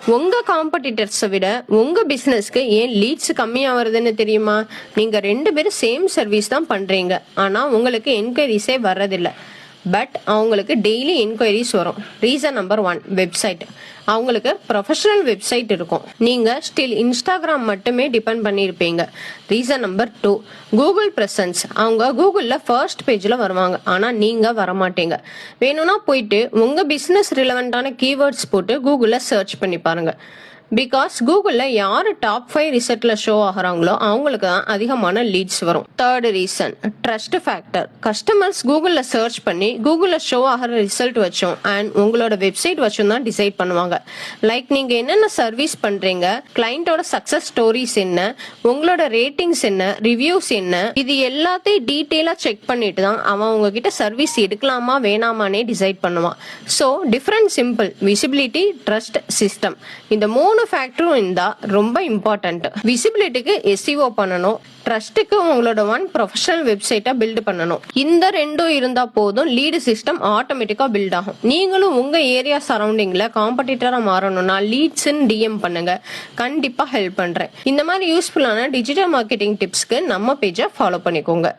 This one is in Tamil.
உங்க காம்படிட்டர்ஸை விட உங்க பிசினஸ்க்கு ஏன் லீட்ஸ் கம்மியா வருதுன்னு தெரியுமா? நீங்க 2 பேரும் சேம் சர்வீஸ் தான் பண்றீங்க, ஆனா உங்களுக்கு என்கொயரிஸே வர்றதில்ல. பட் அவங்களுக்கு டெய்லி என்கொயரிஸ் வரும். Reason number 1, website. அவங்களுக்கு ப்ரொஃபஷனல் வெப்சைட் இருக்கும், நீங்க ஸ்டில் இன்ஸ்டாகிராம் மட்டுமே டிபெண்ட் பண்ணியிருப்பீங்க. Reason number 2, Google presence. அவங்க கூகுள்ல ஃபர்ஸ்ட் பேஜ்ல வருவாங்க, ஆனா நீங்க வரமாட்டீங்க. வேணும்னா போயிட்டு உங்க பிசினஸ் ரிலவெண்டான கீவேர்ட்ஸ் போட்டு கூகுள்ல சர்ச் பண்ணி பாருங்க. பிகாஸ் கூகுள்ல யாரு டாப் 5 ரிசல்ட்ல ஷோ ஆகுறாங்களோ அவங்களுக்கு தான் அதிகமான லீட்ஸ் வரும். Third reason, trust factor. Customers கூகுள்ல சர்ச் பண்ணி கூகுள்ல ஷோ ஆகிற ரிசல்ட் வச்சும் அண்ட் உங்களோட வெப்சைட் வச்சும் தான் டிசைட் பண்ணுவாங்க. லைக் நீங்க என்னென்ன சர்வீஸ் பண்றீங்க, கிளைண்டோட சக்சஸ் ஸ்டோரிஸ் என்ன, உங்களோட ரேட்டிங்ஸ் என்ன, ரிவ்யூஸ் என்ன, இது எல்லாத்தையும் டீட்டெயிலா செக் பண்ணிட்டு தான் அவன் உங்ககிட்ட சர்வீஸ் எடுக்கலாமா வேணாமானே டிசைட் பண்ணுவான். So difference simple: visibility, trust, system. இந்த 3 ஃபேக்டரும் இருந்தா ரொம்ப இம்பார்ட்டன்ட். விசிபிலிட்டிக்கு SEO பண்ணணும், ட்ரஸ்ட்டுக்கு உங்களோட ப்ரொஃபஷனல் வெப்சைட்டை பில்ட் பண்ணணும். இந்த 2 இருந்தா போதும், லீடு சிஸ்டம் ஆட்டோமேட்டிக்கா பில்ட் ஆகும். நீங்களும் உங்க ஏரியா சரௌண்டிங்ல காம்படிட்டரா மாறணும்னா லீட்ஸ் DM பண்ணுங்க, கண்டிப்பா ஹெல்ப் பண்றேன். இந்த மாதிரி யூஸ்ஃபுல்லான டிஜிட்டல் மார்க்கெட்டிங் டிப்ஸ்க்கு நம்ம பேஜை ஃபாலோ பண்ணிக்கோங்க.